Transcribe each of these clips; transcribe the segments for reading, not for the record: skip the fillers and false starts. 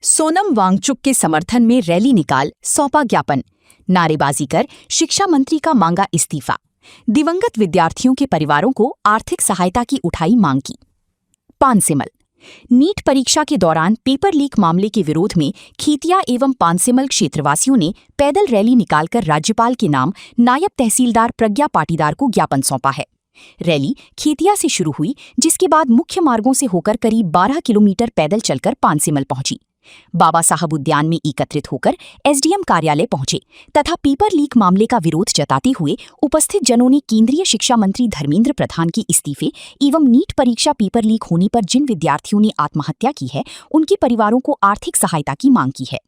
सोनम वांगचुक के समर्थन में रैली निकाल सौंपा ज्ञापन। नारेबाजी कर शिक्षा मंत्री का मांगा इस्तीफा। दिवंगत विद्यार्थियों के परिवारों को आर्थिक सहायता की उठाई मांग की। पानसेमल नीट परीक्षा के दौरान पेपर लीक मामले के विरोध में खीतिया एवं पानसेमल क्षेत्रवासियों ने पैदल रैली निकालकर राज्यपाल के नाम नायब तहसीलदार प्रज्ञा पाटीदार को ज्ञापन सौंपा है। रैली खीतिया से शुरू हुई, जिसके बाद मुख्य मार्गों से होकर करीब 12 किलोमीटर पैदल चलकर पानसेमल पहुंची। बाबा साहब उद्यान में एकत्रित होकर एसडीएम कार्यालय पहुंचे तथा पेपर लीक मामले का विरोध जताते हुए उपस्थित जनों ने केंद्रीय शिक्षा मंत्री धर्मेंद्र प्रधान के इस्तीफे एवं नीट परीक्षा पेपर लीक होने पर जिन विद्यार्थियों ने आत्महत्या की है, उनके परिवारों को आर्थिक सहायता की मांग की है।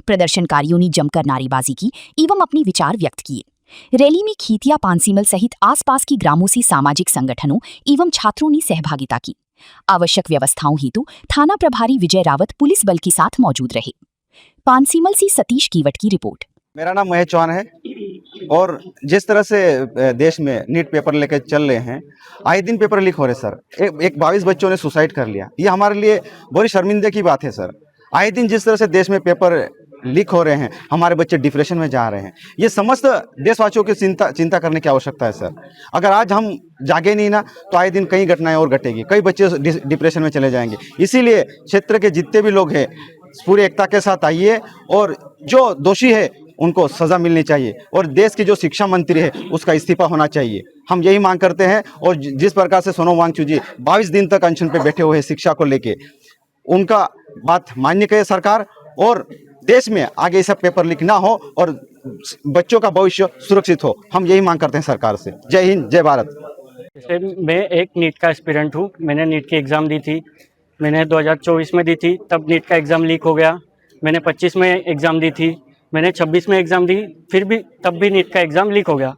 प्रदर्शनकारियों ने जमकर नारेबाजी की एवं अपने विचार व्यक्त किए। रैली में खीतिया, पानसेमल सहित आसपास के ग्रामों से सामाजिक संगठनों एवं छात्रों ने सहभागिता की। आवश्यक व्यवस्थाओं हेतु थाना प्रभारी विजय रावत पुलिस बल के साथ मौजूद रहे। पानसेमल से सतीश कीवट की रिपोर्ट। मेरा नाम महेश चौहान है और जिस तरह से देश में नीट पेपर लेकर चल रहे हैं, आए दिन पेपर लीक हो रहे सर। एक 22 बच्चों ने सुसाइड कर लिया। ये हमारे लिए बड़ी शर्मिंदगी की बात है सर। आए दिन जिस तरह से देश में पेपर लीक हो रहे हैं, हमारे बच्चे डिप्रेशन में जा रहे हैं। ये समस्त देशवासियों की चिंता करने की आवश्यकता है सर। अगर आज हम जागे नहीं ना, तो आए दिन कई घटनाएं और घटेगी, कई बच्चे डिप्रेशन में चले जाएंगे। इसीलिए क्षेत्र के जितने भी लोग हैं, पूरी एकता के साथ आइए और जो दोषी है उनको सजा मिलनी चाहिए और देश की जो शिक्षा मंत्री है उसका इस्तीफा होना चाहिए। हम यही मांग करते हैं। और जिस प्रकार से सोनम वांगचुक जी 22 दिन तक अनशन पे बैठे हुए हैं शिक्षा को लेके, उनका बात मान्य करे सरकार और देश में आगे सब पेपर लीक ना हो और बच्चों का भविष्य सुरक्षित हो। हम यही मांग करते हैं सरकार से। जय हिंद, जय भारत। मैं एक नीट का एस्पिरेंट हूँ। मैंने नीट की एग्ज़ाम दी थी। मैंने 2024 में दी थी, तब नीट का एग्ज़ाम लीक हो गया। मैंने 25 में एग्ज़ाम दी थी। मैंने 26 में एग्ज़ाम दी, फिर भी तब भी नीट का एग्ज़ाम लीक हो गया।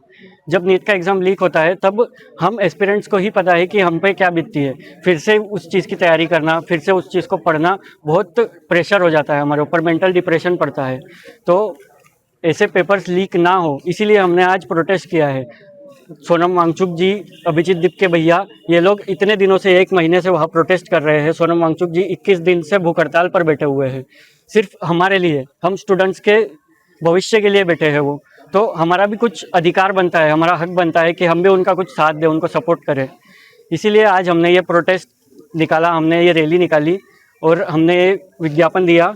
जब नीट का एग्ज़ाम लीक होता है तब हम एस्पिरेंट्स को ही पता है कि हम पे क्या बीतती है। फिर से उस चीज़ की तैयारी करना, फिर से उस चीज़ को पढ़ना, बहुत प्रेशर हो जाता है हमारे ऊपर, मेंटल डिप्रेशन पड़ता है। तो ऐसे पेपर्स लीक ना हो, इसीलिए हमने आज प्रोटेस्ट किया है। सोनम वांगचुक जी, अभिजीत दीप के भैया, ये लोग इतने दिनों से 1 महीने से वहाँ प्रोटेस्ट कर रहे हैं। सोनम वांगचुक जी 21 दिन से भूख हड़ताल पर बैठे हुए हैं, सिर्फ हमारे लिए, हम स्टूडेंट्स के भविष्य के लिए बैठे हैं वो। तो हमारा भी कुछ अधिकार बनता है, हमारा हक बनता है कि हम भी उनका कुछ साथ दें, उनको सपोर्ट करें। इसीलिए आज हमने ये प्रोटेस्ट निकाला, हमने ये रैली निकाली और हमने ये विज्ञापन दिया।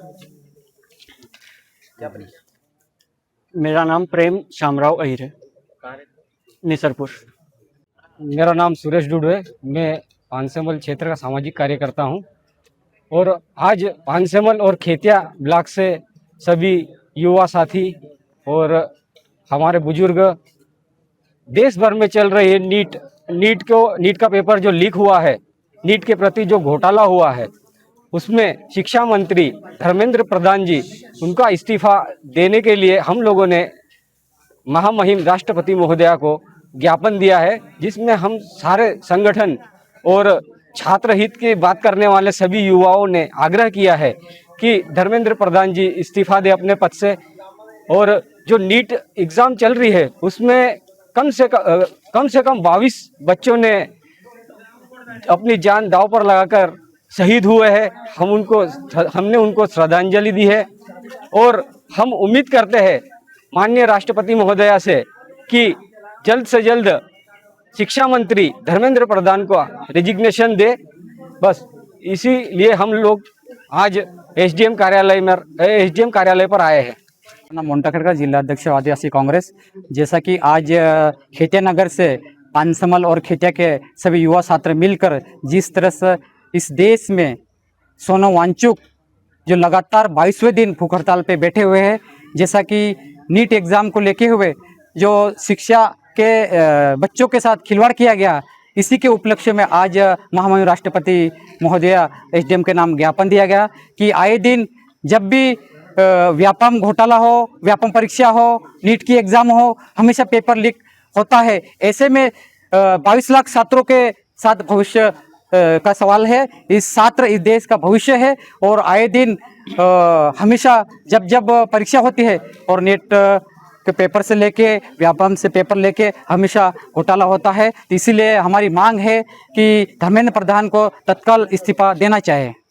मेरा नाम प्रेम शामराव अहिर है, निसरपुर। मेरा नाम सुरेश डूडू है। मैं पानसेमल क्षेत्र का सामाजिक कार्यकर्ता हूं और आज पानसेमल और खेतिया ब्लॉक से सभी युवा साथी और हमारे बुजुर्ग देश भर में चल रही है नीट का पेपर जो लीक हुआ है, नीट के प्रति जो घोटाला हुआ है, उसमें शिक्षा मंत्री धर्मेंद्र प्रधान जी, उनका इस्तीफा देने के लिए हम लोगों ने महामहिम राष्ट्रपति महोदया को ज्ञापन दिया है, जिसमें हम सारे संगठन और छात्र हित की बात करने वाले सभी युवाओं ने आग्रह किया है कि धर्मेंद्र प्रधान जी इस्तीफा दे अपने पद से। और जो नीट एग्ज़ाम चल रही है उसमें कम से कम 22 बच्चों ने अपनी जान दांव पर लगाकर शहीद हुए हैं। हमने उनको श्रद्धांजलि दी है और हम उम्मीद करते हैं माननीय राष्ट्रपति महोदया से कि जल्द से जल्द शिक्षा मंत्री धर्मेंद्र प्रधान को रेजिग्नेशन दे। बस इसीलिए हम लोग आज एसडीएम कार्यालय पर आए हैं। नाम मोंटाखेड़ का जिला अध्यक्ष आदिवासी कांग्रेस। जैसा कि आज खेतिया नगर से पानसेमल और खेतिया के सभी युवा छात्र मिलकर जिस तरह से इस देश में सोनम वांगचुक जो लगातार 22वें दिन भूख हड़ताल पे बैठे हुए हैं, जैसा कि नीट एग्ज़ाम को लेके हुए जो शिक्षा के बच्चों के साथ खिलवाड़ किया गया, इसी के उपलक्ष्य में आज महामहिम राष्ट्रपति महोदया एसडीएम के नाम ज्ञापन दिया गया कि आए दिन जब भी व्यापम घोटाला हो, व्यापम परीक्षा हो, नीट की एग्ज़ाम हो, हमेशा पेपर लीक होता है। ऐसे में 22 लाख छात्रों के साथ भविष्य का सवाल है। इस छात्र इस देश का भविष्य है और आए दिन हमेशा जब परीक्षा होती है और नीट के पेपर से लेके व्यापम से पेपर लेके हमेशा घोटाला होता है। तो इसीलिए हमारी मांग है कि धर्मेंद्र प्रधान को तत्काल इस्तीफा देना चाहिए।